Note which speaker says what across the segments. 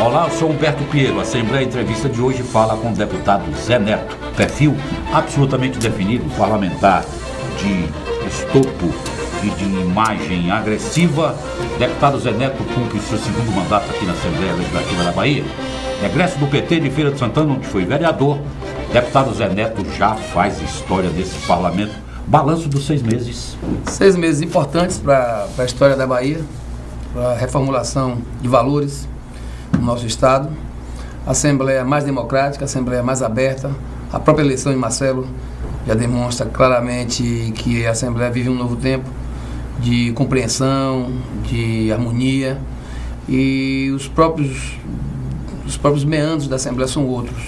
Speaker 1: Olá, eu sou Humberto Pinheiro. A Assembleia Entrevista de hoje fala com o deputado Zé Neto. Perfil absolutamente definido, parlamentar de estopo e de imagem agressiva. Deputado Zé Neto cumpre seu segundo mandato aqui na Assembleia Legislativa da Bahia. Egresso do PT de Feira de Santana, onde foi vereador. Deputado Zé Neto já faz história desse parlamento. Balanço dos 6 meses.
Speaker 2: 6 meses importantes para a história da Bahia, para a reformulação de valores no nosso Estado. A Assembleia mais democrática, a Assembleia mais aberta. A própria eleição de Marcelo já demonstra claramente que a Assembleia vive um novo tempo de compreensão, de harmonia, e os próprios meandros da Assembleia são outros.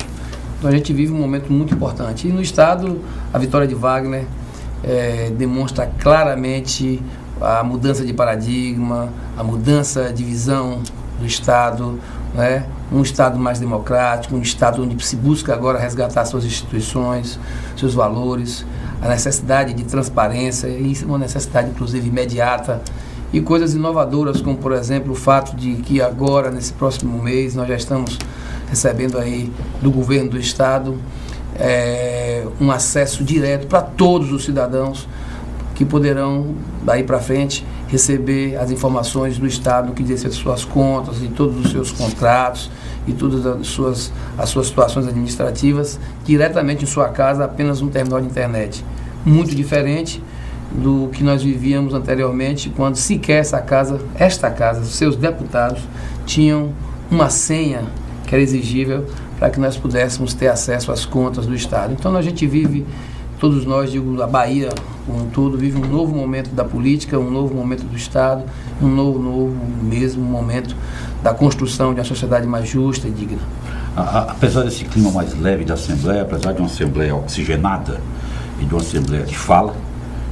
Speaker 2: Então a gente vive um momento muito importante. E no Estado, a vitória de Wagner demonstra claramente a mudança de paradigma, a mudança de visão do Estado, né? Um Estado mais democrático, um Estado onde se busca agora resgatar suas instituições, seus valores, a necessidade de transparência, e uma necessidade inclusive imediata, e coisas inovadoras como, por exemplo, o fato de que agora, nesse próximo mês, nós já estamos recebendo aí do governo do Estado um acesso direto para todos os cidadãos que poderão, daí para frente, receber as informações do Estado no que diz respeito às suas contas e todos os seus contratos e todas as suas situações administrativas diretamente em sua casa, apenas um terminal de internet. Muito diferente do que nós vivíamos anteriormente, quando sequer esta casa, seus deputados, tinham uma senha que era exigível para que nós pudéssemos ter acesso às contas do Estado. Então a gente vive, todos nós, digo, a Bahia como um todo, vive um novo momento da política, um novo momento do Estado, um novo mesmo momento da construção de uma sociedade mais justa e digna.
Speaker 1: Apesar desse clima mais leve da Assembleia, apesar de uma Assembleia oxigenada e de uma Assembleia que fala,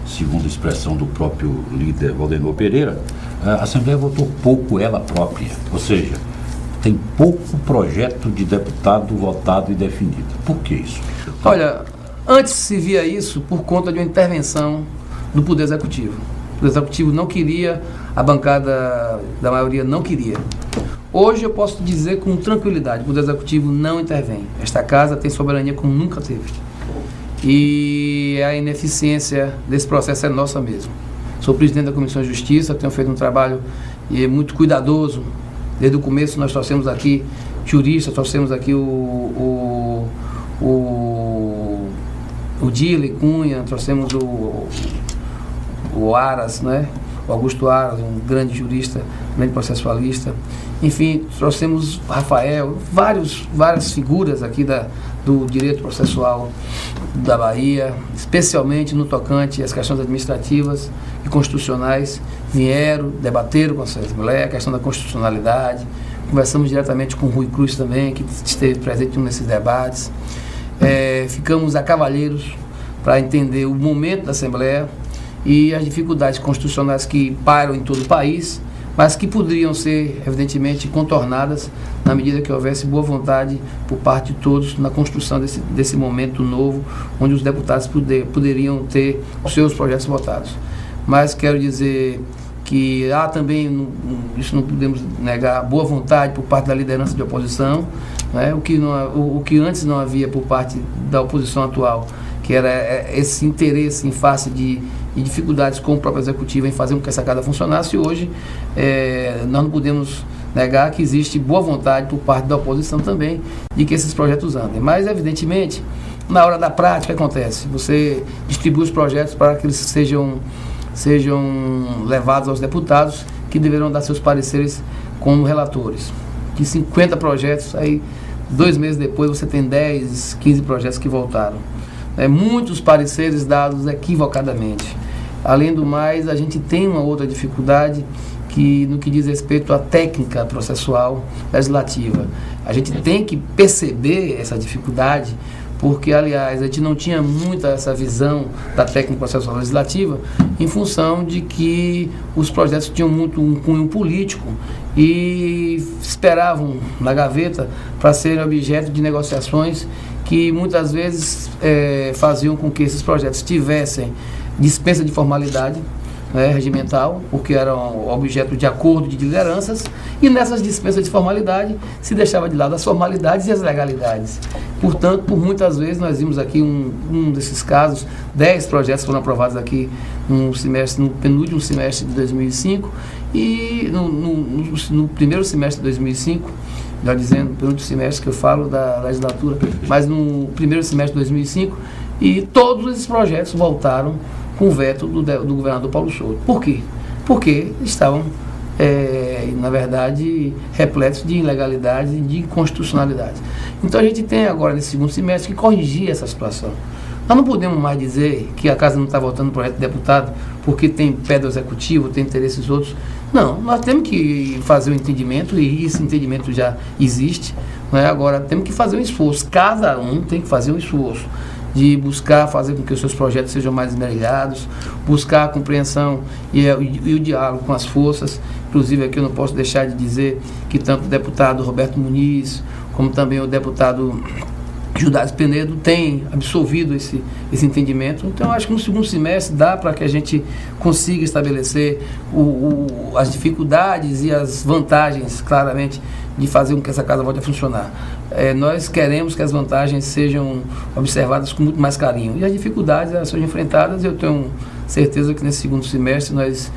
Speaker 1: segundo a expressão do próprio líder Valdenor Pereira, a Assembleia votou pouco ela própria, ou seja, tem pouco projeto de deputado votado e definido. Por que isso?
Speaker 2: Olha, antes se via isso por conta de uma intervenção do Poder Executivo. O Poder Executivo não queria, a bancada da maioria não queria. Hoje eu posso dizer com tranquilidade, o Poder Executivo não intervém. Esta casa tem soberania como nunca teve. E a ineficiência desse processo é nossa mesmo. Sou presidente da Comissão de Justiça, tenho feito um trabalho muito cuidadoso. Desde o começo nós trouxemos aqui juristas, trouxemos aqui o Dile Cunha, trouxemos o Aras, né? O Augusto Aras, um grande jurista, grande processualista. Enfim, trouxemos Rafael, várias figuras aqui do direito processual da Bahia, especialmente no tocante às questões administrativas e constitucionais, vieram, debateram com a Assembleia a questão da constitucionalidade. Conversamos diretamente com o Rui Cruz também, que esteve presente nesses debates. Ficamos a cavalheiros para entender o momento da Assembleia e as dificuldades constitucionais que pairam em todo o país, mas que poderiam ser, evidentemente, contornadas na medida que houvesse boa vontade por parte de todos na construção desse momento novo, onde os deputados poderiam ter os seus projetos votados. Mas quero dizer que há também, isso não podemos negar, boa vontade por parte da liderança de oposição, né? O que antes não havia por parte da oposição atual, que era esse interesse em face de dificuldades com o próprio Executivo em fazer com que essa casa funcionasse. Hoje nós não podemos negar que existe boa vontade por parte da oposição também de que esses projetos andem. Mas, evidentemente, na hora da prática, o que acontece? Você distribui os projetos para que eles sejam levados aos deputados, que deverão dar seus pareceres como relatores. De 50 projetos, aí 2 meses depois você tem 10, 15 projetos que voltaram. Muitos pareceres dados equivocadamente. Além do mais, a gente tem uma outra dificuldade no que diz respeito à técnica processual legislativa. A gente tem que perceber essa dificuldade, porque, aliás, a gente não tinha muita essa visão da técnica processual legislativa em função de que os projetos tinham muito um cunho político e esperavam na gaveta para serem objeto de negociações que muitas vezes faziam com que esses projetos tivessem dispensa de formalidade, né, regimental, porque era um objeto de acordo de lideranças, e nessas dispensas de formalidade se deixava de lado as formalidades e as legalidades. Portanto, por muitas vezes nós vimos aqui um desses casos, 10 projetos foram aprovados aqui no penúltimo semestre de 2005 e no primeiro semestre de 2005, já dizendo, penúltimo semestre que eu falo da legislatura, mas no primeiro semestre de 2005, e todos esses projetos voltaram com o veto do governador Paulo Souto. Por quê? Porque estavam, na verdade, repletos de ilegalidade e de inconstitucionalidade. Então a gente tem agora, nesse segundo semestre, que corrigir essa situação. Nós não podemos mais dizer que a Casa não está votando no projeto de deputado porque tem pé do executivo, tem interesses outros. Não, nós temos que fazer um entendimento, e esse entendimento já existe, né? Agora temos que fazer um esforço, cada um tem que fazer um esforço de buscar fazer com que os seus projetos sejam mais esmerilhados, buscar a compreensão e o diálogo com as forças. Inclusive aqui eu não posso deixar de dizer que tanto o deputado Roberto Muniz, como também o deputado Judas Penedo têm absolvido esse entendimento. Então, acho que no segundo semestre dá para que a gente consiga estabelecer as dificuldades e as vantagens, claramente, de fazer com que essa casa volte a funcionar. Nós queremos que as vantagens sejam observadas com muito mais carinho. E as dificuldades, elas sejam enfrentadas. Eu tenho certeza que nesse segundo semestre nós,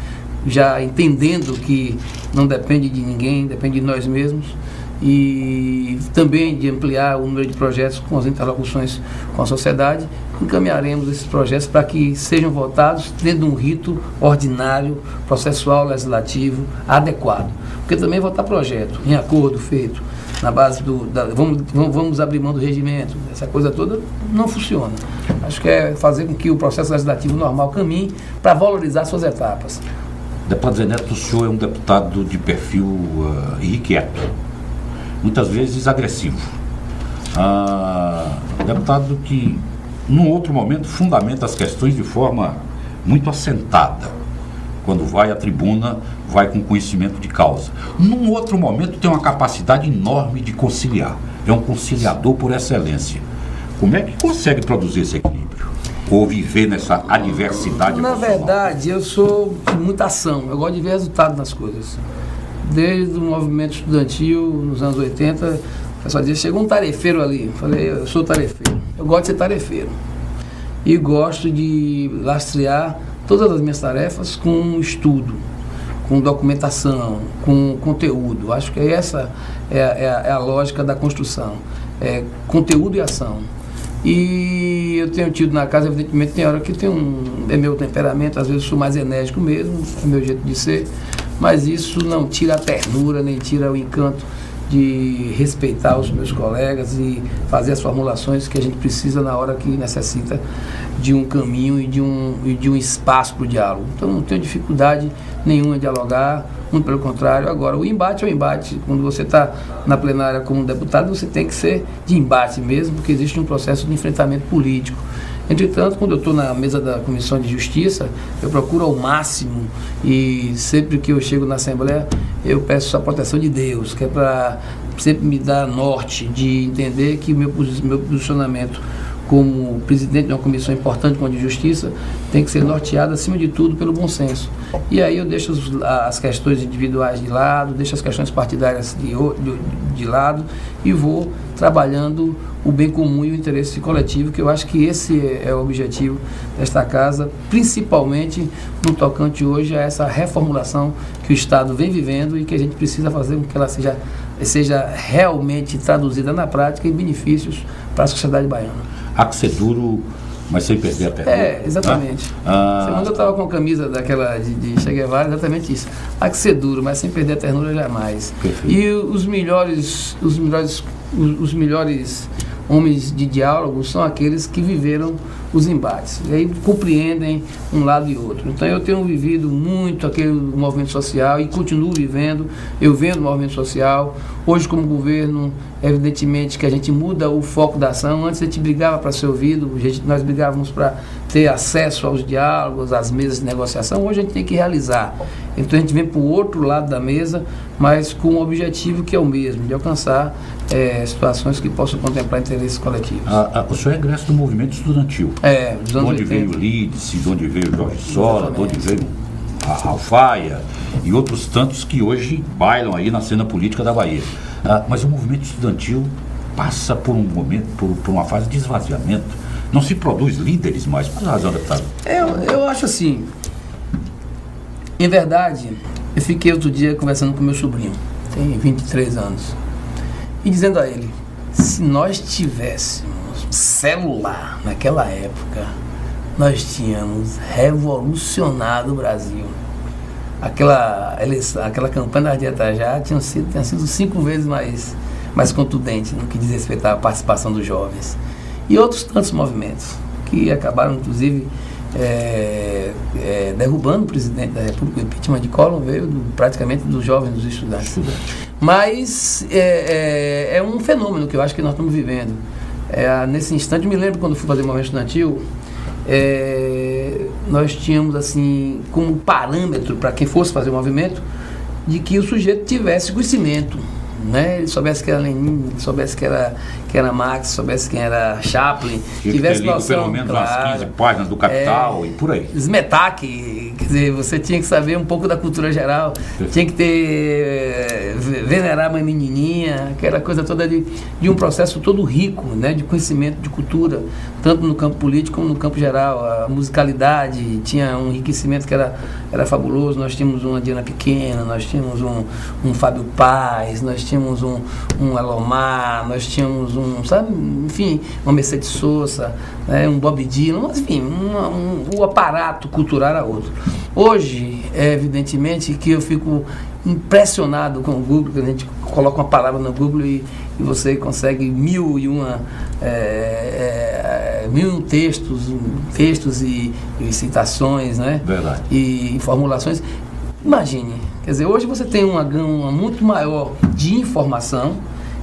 Speaker 2: já entendendo que não depende de ninguém, depende de nós mesmos, e também de ampliar o número de projetos com as interlocuções com a sociedade, encaminharemos esses projetos para que sejam votados dentro de um rito ordinário, processual, legislativo, adequado. Porque também votar projeto em acordo feito na base vamos abrir mão do regimento, essa coisa toda não funciona. Acho que é fazer com que o processo legislativo normal caminhe para valorizar suas etapas.
Speaker 1: Deputado Zé Neto, o senhor é um deputado de perfil irrequieto, muitas vezes agressivo. Deputado que, num outro momento, fundamenta as questões de forma muito assentada. Quando vai à tribuna, vai com conhecimento de causa. Num outro momento, tem uma capacidade enorme de conciliar. É um conciliador por excelência. Como é que consegue produzir esse equilíbrio? Ou viver nessa adversidade?
Speaker 2: Na verdade, eu sou de muita ação. Eu gosto de ver resultado nas coisas. Desde o movimento estudantil, nos anos 80, o pessoal dizia, chegou um tarefeiro ali. Eu falei, eu sou tarefeiro. Eu gosto de ser tarefeiro. E gosto de lastrear todas as minhas tarefas com estudo, com documentação, com conteúdo. Acho que essa é a lógica da construção. É conteúdo e ação. E eu tenho tido na casa, evidentemente, tem hora que é meu temperamento, às vezes sou mais enérgico mesmo, é meu jeito de ser, mas isso não tira a ternura, nem tira o encanto de respeitar os meus colegas e fazer as formulações que a gente precisa na hora que necessita de um caminho e de um espaço para o diálogo. Então não tenho dificuldade nenhuma em dialogar, muito pelo contrário. Agora, o embate é o embate. Quando você está na plenária como deputado, você tem que ser de embate mesmo, porque existe um processo de enfrentamento político. Entretanto, quando eu estou na mesa da Comissão de Justiça, eu procuro ao máximo, e sempre que eu chego na Assembleia, eu peço a proteção de Deus, que é para sempre me dar norte de entender que meu posicionamento como presidente de uma comissão importante como a de Justiça tem que ser norteado, acima de tudo, pelo bom senso. E aí eu deixo as questões individuais de lado, deixo as questões partidárias de lado e vou trabalhando o bem comum e o interesse coletivo, que eu acho que esse é o objetivo desta casa, principalmente no tocante hoje a essa reformulação que o Estado vem vivendo e que a gente precisa fazer com que ela seja realmente traduzida na prática em benefícios para a sociedade baiana.
Speaker 1: Há que ser duro, mas sem perder a ternura.
Speaker 2: Exatamente. Semana eu estava com a camisa daquela de Che Guevara, exatamente isso. Há que ser duro, mas sem perder a ternura jamais.
Speaker 1: Perfeito.
Speaker 2: E os melhores homens de diálogo são aqueles que viveram os embates, e aí compreendem um lado e outro. Então eu tenho vivido muito aquele movimento social e continuo vivendo, eu vendo o movimento social. Hoje, como governo, evidentemente que a gente muda o foco da ação. Antes a gente brigava para ser ouvido, nós brigávamos para ter acesso aos diálogos, às mesas de negociação. Hoje a gente tem que realizar. Então a gente vem para o outro lado da mesa, mas com um objetivo que é o mesmo, de alcançar situações que possam contemplar interesses coletivos.
Speaker 1: O senhor é egresso do movimento estudantil.
Speaker 2: Dos anos
Speaker 1: de onde
Speaker 2: 80.
Speaker 1: veio o Lídice, de onde veio o Jorge Sola, de onde veio a Alfaia e outros tantos que hoje bailam aí na cena política da Bahia. Mas o movimento estudantil passa por um momento, por uma fase de esvaziamento. Não se produz líderes mais. Qual a razão, deputado?
Speaker 2: Eu acho assim, em verdade, eu fiquei outro dia conversando com meu sobrinho, tem 23 anos, e dizendo a ele, se nós tivéssemos celular naquela época, nós tínhamos revolucionado o Brasil. Aquela campanha de Ietajá tinha sido 5 vezes mais contundente no que diz respeito à participação dos jovens. E outros tantos movimentos que acabaram, inclusive, derrubando o presidente da República. O impeachment de Collor veio praticamente dos jovens, dos estudantes. Mas é um fenômeno que eu acho que nós estamos vivendo. Nesse instante, eu me lembro quando fui fazer o movimento estudantil, nós tínhamos assim como parâmetro para quem fosse fazer o movimento de que o sujeito tivesse conhecimento, né? Ele soubesse que era Lenin, soubesse que era Marx, soubesse quem era Chaplin,
Speaker 1: tivesse noção, pelo menos umas 15 páginas do Capital e por aí. Smetak,
Speaker 2: quer dizer, você tinha que saber um pouco da cultura geral, tinha que venerar uma menininha, aquela coisa toda de um processo todo rico, né, de conhecimento, de cultura, tanto no campo político como no campo geral. A musicalidade tinha um enriquecimento que era fabuloso. Nós tínhamos uma Diana Pequena, nós tínhamos um Fábio Paz, nós tínhamos um Elomar, nós tínhamos uma Mercedes Sosa, né, um Bob Dylan, mas, enfim, o aparato cultural era outro. Hoje, evidentemente que eu fico impressionado com o Google, que a gente coloca uma palavra no Google e você consegue mil e um textos e citações, né?
Speaker 1: Verdade.
Speaker 2: E formulações. Imagine, quer dizer, hoje você tem uma gama muito maior de informação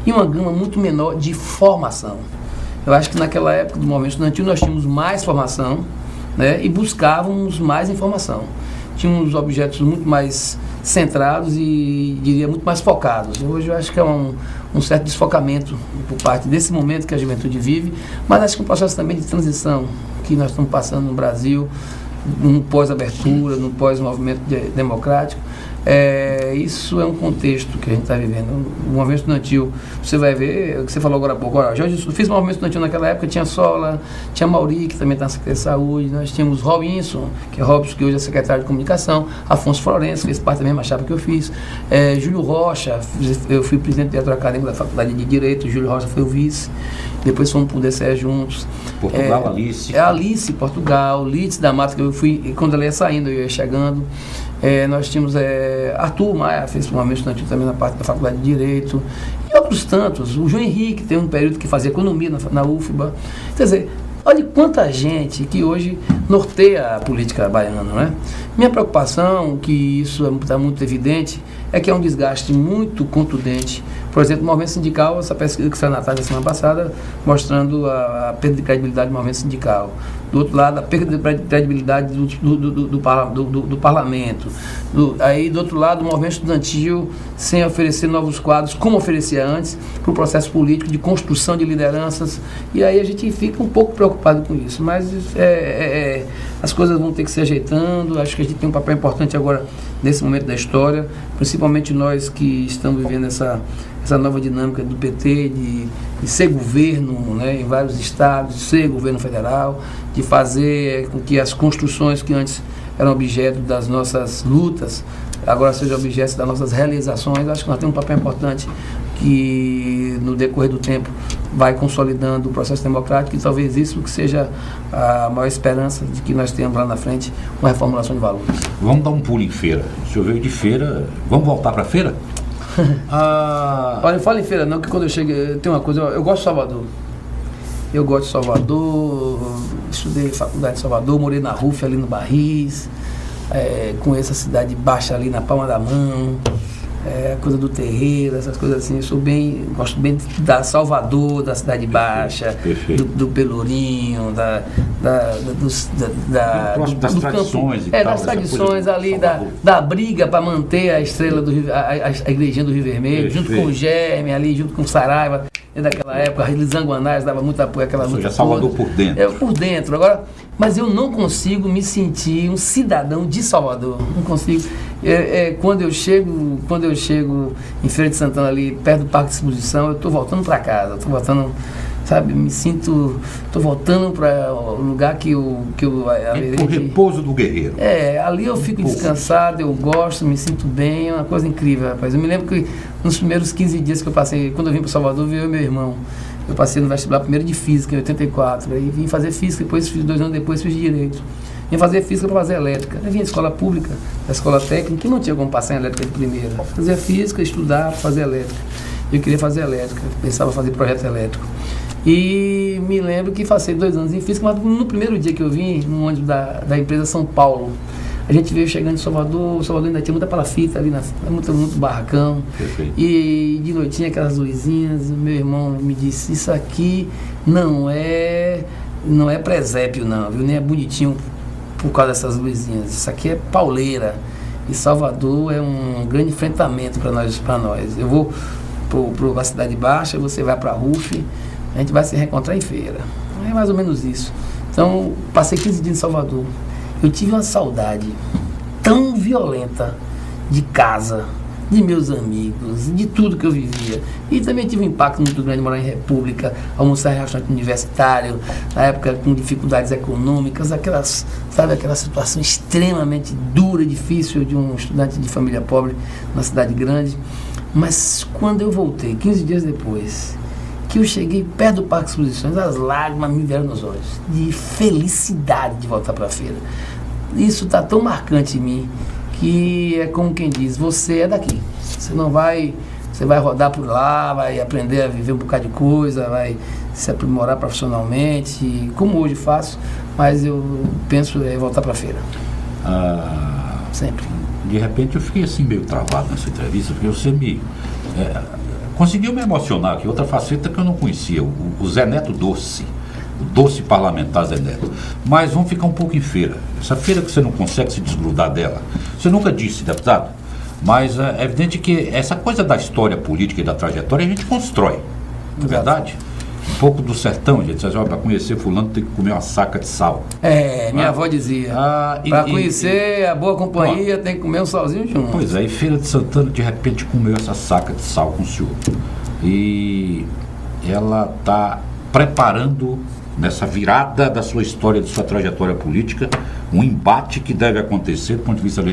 Speaker 2: e uma gama muito menor de formação. Eu acho que naquela época do movimento estudantil nós tínhamos mais formação, né, e buscávamos mais informação. Tínhamos objetos muito mais centrados e, diria, muito mais focados. Hoje eu acho que é um certo desfocamento por parte desse momento que a juventude vive, mas acho que um processo também de transição que nós estamos passando no Brasil, no pós-abertura, no pós-movimento democrático. Isso é um contexto que a gente está vivendo. O movimento estudantil, você vai ver, o que você falou agora há pouco, eu fiz movimento estudantil naquela época, tinha Sola, tinha Mauri, que também está na Secretaria de Saúde, nós tínhamos Robinson, que hoje é secretário de Comunicação, Afonso Florencio, fez parte da mesma chapa que eu fiz, Júlio Rocha, eu fui presidente do diretor acadêmico da Faculdade de Direito, Júlio Rocha foi o vice, depois fomos para o DCE juntos.
Speaker 1: Portugal, Alice.
Speaker 2: Alice, Portugal, Lídice da Mata, que eu fui, quando ela ia saindo, eu ia chegando. Nós tínhamos Arthur Maia, fez um movimento estudantil também na parte da Faculdade de Direito, e outros tantos. O João Henrique tem um período que fazia economia na UFBA. Quer dizer, olha quanta gente que hoje norteia a política baiana, não é? Minha preocupação, que isso está muito evidente, é que é um desgaste muito contundente. Por exemplo, o movimento sindical, essa pesquisa que saiu na tarde da semana passada, mostrando a perda de credibilidade do movimento sindical. Do outro lado, a perda de credibilidade do parlamento. Aí, do outro lado, o movimento estudantil sem oferecer novos quadros, como oferecia antes, para o processo político de construção de lideranças. E aí a gente fica um pouco preocupado com isso. Mas as coisas vão ter que se ajeitando. Acho que a gente tem um papel importante agora nesse momento da história, principalmente nós que estamos vivendo essa nova dinâmica do PT de ser governo, né, em vários estados, de ser governo federal, de fazer com que as construções que antes eram objeto das nossas lutas, agora sejam objeto das nossas realizações. Acho que nós temos um papel importante que no decorrer do tempo vai consolidando o processo democrático, e talvez isso que seja a maior esperança de que nós tenhamos lá na frente uma reformulação de valores.
Speaker 1: Vamos dar um pulo em feira. O senhor veio de feira, vamos voltar para a feira?
Speaker 2: Olha, não fala em feira não, que quando eu cheguei, tem uma coisa, eu gosto de Salvador. Eu gosto de Salvador, estudei faculdade de Salvador, morei na RUF ali no Barris, conheço a cidade baixa ali na palma da mão, coisa do terreiro, essas coisas assim. Eu gosto bem da Salvador, da Cidade Baixa, do Pelourinho,
Speaker 1: das tradições
Speaker 2: campo, das tradições ali, da briga para manter a estrela a igrejinha do Rio Vermelho, junto com o Germe ali, junto com o Saraiva. Daquela época, a Zanguanais dava muito apoio àquela luta.
Speaker 1: Salvador por dentro.
Speaker 2: Por dentro. Agora, mas eu não consigo me sentir um cidadão de Salvador. Não consigo. Quando eu chego em Feira de Santana, ali perto do Parque de Exposição, eu estou voltando para casa, estou voltando, sabe, estou voltando para o lugar que eu
Speaker 1: o repouso do guerreiro.
Speaker 2: Ali eu fico descansado, eu gosto, me sinto bem, é uma coisa incrível, rapaz. Eu me lembro que nos primeiros 15 dias que eu passei, quando eu vim para Salvador, veio meu irmão. Eu passei no vestibular primeiro de Física, em 84, aí vim fazer Física, depois 2 anos depois fiz Direito. Vim fazer Física para fazer Elétrica. Aí vim à escola pública, da escola técnica, que não tinha como passar em Elétrica de primeira. Fazia Física, estudar, fazer Elétrica. Eu queria fazer Elétrica, pensava fazer projeto elétrico. E me lembro que passei 2 anos em Física, mas no primeiro dia que eu vim, no ônibus da empresa São Paulo, a gente veio chegando em Salvador, ainda tinha muita palafita ali, muito barracão.
Speaker 1: Perfeito.
Speaker 2: E de noitinha aquelas luzinhas, meu irmão me disse, isso aqui não é presépio não, viu? Nem é bonitinho por causa dessas luzinhas, isso aqui é pauleira. E Salvador é um grande enfrentamento para nós. Eu vou para a Cidade Baixa, você vai para a RUF, a gente vai se reencontrar em feira. É mais ou menos isso. Então, passei 15 dias em Salvador. Eu tive uma saudade tão violenta de casa, de meus amigos, de tudo que eu vivia. E também tive um impacto muito grande de morar em República, almoçar em restaurante universitário, na época com dificuldades econômicas, aquela situação extremamente dura e difícil de um estudante de família pobre na cidade grande. Mas quando eu voltei, 15 dias depois, que eu cheguei perto do Parque de Exposições, as lágrimas me vieram nos olhos, de felicidade de voltar para a feira. Isso está tão marcante em mim, que é como quem diz, você é daqui. Você vai rodar por lá, vai aprender a viver um bocado de coisa, vai se aprimorar profissionalmente, como hoje faço, mas eu penso em voltar para a feira. Sempre.
Speaker 1: De repente eu fiquei assim meio travado nessa entrevista, porque você conseguiu me emocionar aqui, outra faceta que eu não conhecia, o Zé Neto Doce, o doce parlamentar Zé Neto. Mas vamos ficar um pouco em feira. Essa feira que você não consegue se desgrudar dela. Você nunca disse, deputado, mas é evidente que essa coisa da história política e da trajetória a gente constrói, não é verdade? Um pouco do sertão, gente. Você para conhecer fulano tem que comer uma saca de sal.
Speaker 2: Minha avó dizia. Para conhecer a boa companhia tem que comer um salzinho junto.
Speaker 1: Pois é, e Feira de Santana de repente comeu essa saca de sal com o senhor. E ela está preparando, nessa virada da sua história, da sua trajetória política, um embate que deve acontecer do ponto de vista